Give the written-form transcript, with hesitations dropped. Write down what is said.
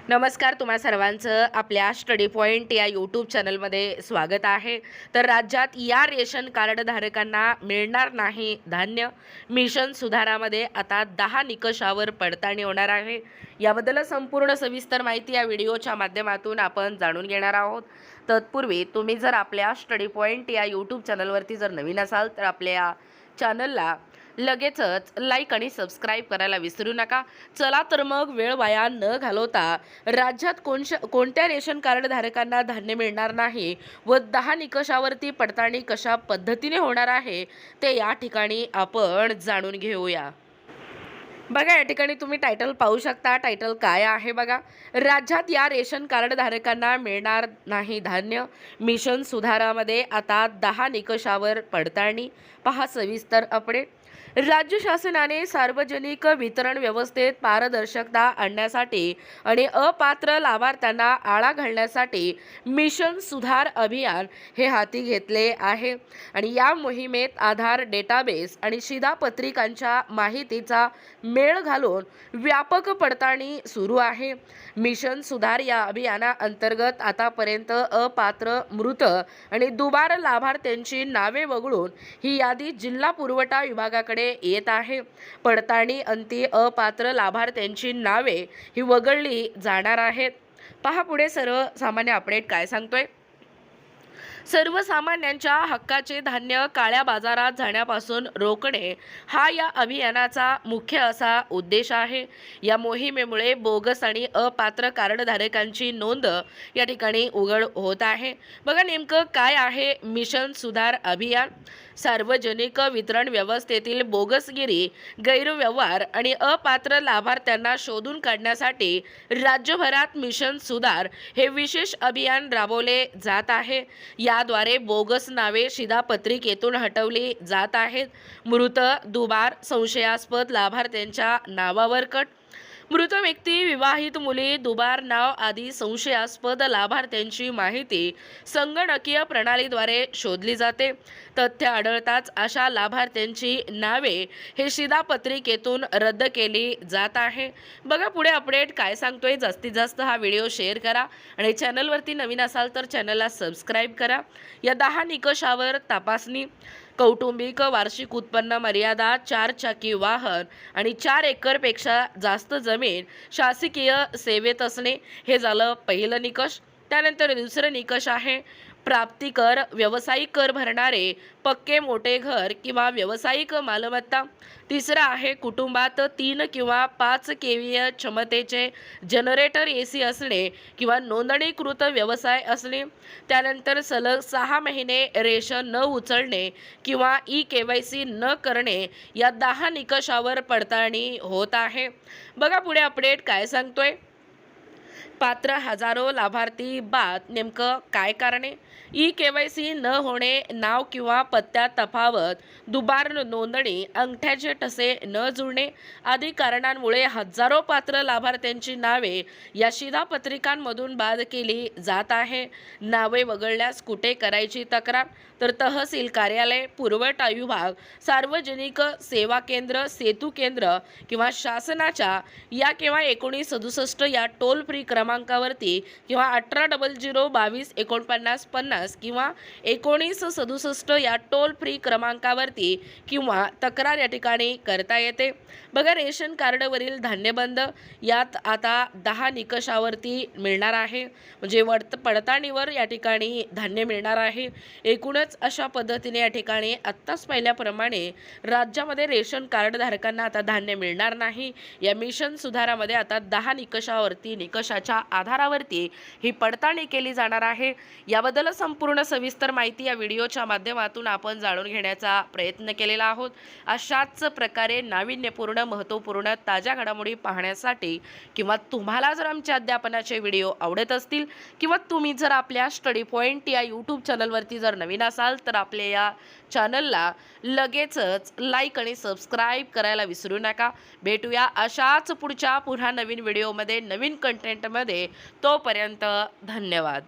नमस्कार, तुम्हा सर्वांचं आपल्या स्टडी पॉइंट या यूट्यूब चॅनलमध्ये स्वागत आहे। तर राज्यात या रेशन कार्ड धारकांना मिळणार नाही धान्य, मिशन सुधारामध्ये आता 10 निकषावर पडताळणी होणार आहे। याबद्दल संपूर्ण सविस्तर माहिती या व्हिडिओच्या माध्यमातून आपण जाणून घेणार आहोत। तत्पूर्वी तुम्ही जर आपल्या स्टडी पॉइंट या यूट्यूब चॅनलवरती जर नवीन असाल तर आपल्या चॅनलला लगेचच लाईक आणि सबस्क्राईब करायला विसरू नका। चला तर मग वेळ वाया न घालवता राज्यात कोणत्या रेशन कार्ड धारकांना धान्य मिळणार नाही व 10 निकषावरती पडताळणी कशा पद्धतीने होणार आहे ते या ठिकाणी आपण जाणून घेऊया। बघा, या ठिकाणी तुम्ही टायटल पाहू शकता। टायटल काय आहे बघा, राज्यात या रेशन कार्ड धारकांना मिळणार नाही धान्य, मिशन सुधारामध्ये आता 10 निकषावर पडताळणी। पहा सविस्तर अपडेट। राज्य शासनाने सार्वजनिक वितरण व्यवस्थेत पारदर्शकता आणण्यासाठी आणि अपात्र लाभार्थ्यांना आळा घालण्यासाठी मिशन सुधार अभियान हे हाती घेतले आहे आणि या मोहिमेत आधार डेटाबेस आणि शिधापत्रिकांच्या माहितीचा मेळ घालून व्यापक पडताळणी सुरू आहे। मिशन सुधार या अभियानाअंतर्गत आतापर्यंत अपात्र, मृत आणि दुबार लाभार्थ्यांची नावे वगळून ही यादी जिल्हा पुरवठा विभागाकडे येत आहे। पडताळणी अंती अपात्र लाभार्थ्यांची नावे ही वगळली जाणार आहेत। पहा पुढे सर्वसामान्य अपडेट काय सांगतोय। सर्वसामान्यांच्या हक्काचे धान्य काळ्या बाजारात जाण्यापासून रोखणे हा या अभियानाचा मुख्य असा उद्देश आहे। या मोहिमेमुळे बोगस आणि अपात्र कार्डधारकांची नोंद या ठिकाणी उघड होत आहे। बघा नेमकं काय आहे मिशन सुधार अभियान। सार्वजनिक वितरण व्यवस्थेतील बोगसगिरी, गैरव्यवहार आणि अपात्र लाभार्थ्यांना शोधून काढण्यासाठी राज्यभरात मिशन सुधार हे विशेष अभियान राबवले जात आहे। याद्वारे बोगस नावे शिधापत्रिकेतून हटवली जात आहेत। मृत, दुबार, संशयास्पद लाभार्थ्यांच्या नावावर कट। मृत व्यक्ती, विवाहित मुली, दुबार नाव आदी संशयास्पद लाभार्थ्यांची माहिती संगणकीय प्रणालीद्वारे शोधली जाते। तथ्य आढळताच अशा लाभार्थ्यांची नावे हे शिधापत्रिकेतून रद्द केली जात आहे। बघा पुढे अपडेट काय सांगतोय। जास्तीत जास्त हा व्हिडिओ शेअर करा आणि चॅनलवरती नवीन असाल तर चॅनलला सबस्क्राईब करा। या 10 निकषावर तपासणी। कौटुंबिक वार्षिक उत्पन्न मर्यादा, 4 चाकी वाहन आणि 4 एकरपेक्षा जास्त जमीन शासकीय सेवेत असणे हे झालं पहिलं निकष। त्यानंतर दुसरं निकष आहे प्राप्तिकर, व्यावसायिक कर भरणारे, पक्के मोठे घर किंवा व्यावसायिक मालमत्ता। तिसरा आहे कुटुंबात 3 किंवा 5 केव्हीए क्षमतेचे जनरेटर एसी असणे किंवा नोंदणीकृत व्यवसाय असणे। त्यानंतर सलग 6 महिने रेशन न उचलणे किंवा ई-केवायसी न करणे या 10 निकषावर पडताळणी होत आहे। बघा पुढे अपडेट काय सांगतोय। पात्र हजारो लाभार्थी बाद, नेमकं काय कारणे। ई-केवायसी न होणे, नाव किंवा पत्त्यात तफावत, दुबार नोंदणी, अंगठ्याचे ठसे न जुळणे आदी कारणांमुळे हजारो पात्र लाभार्थ्यांची नावे या शिधापत्रिकांमधून बाद केली जात आहे। नावे वगळल्यास कुठे करायची तक्रार, तर तहसील कार्यालय, पुरवठा विभाग, सार्वजनिक सेवा केंद्र, सेतू केंद्र किंवा शासनाच्या या किंवा 1967 या टोल फ्री क्रमांकावरती किंवा 1800224950 किंवा 1967 या टोल फ्री क्रमांकावरती किंवा तक्रार या ठिकाणी करता येते। बघा रेशन कार्डवरील धान्यबंद यात आता 10 निकषावरती मिळणार आहे, म्हणजे पडताळणीवर या ठिकाणी धान्य मिळणार आहे। एकूणच अशा पद्धतीने या ठिकाणी आत्ताच पाहिल्याप्रमाणे राज्यामध्ये रेशन कार्ड धारकांना आता धान्य मिळणार नाही। या मिशन सुधारामध्ये आता 10 निकषाच्या आधारावरती ही पडताळणी केली जाणार आहे। याबद्दल संपूर्ण सविस्तर माहिती या व्हिडिओच्या माध्यमातून आपण जाणून घेण्याचा प्रयत्न केलेला आहोत। अशाच प्रकारे नाविन्यपूर्ण, महत्त्वपूर्ण, ताज्या घडामोडी पाहण्यासाठी किंवा तुम्हाला जर आमच्या अध्यापनाचे व्हिडिओ आवडत असतील किंवा तुम्ही जर आपल्या स्टडी पॉइंट या यूट्यूब चॅनलवरती जर नवीन असाल तर आपल्या या चॅनलला लगेचच लाईक आणि सबस्क्राईब करायला विसरू नका। भेटूया अशाच पुन्हा नवीन व्हिडिओमध्ये, नवीन कंटेंटमध्ये। तोपर्यंत धन्यवाद।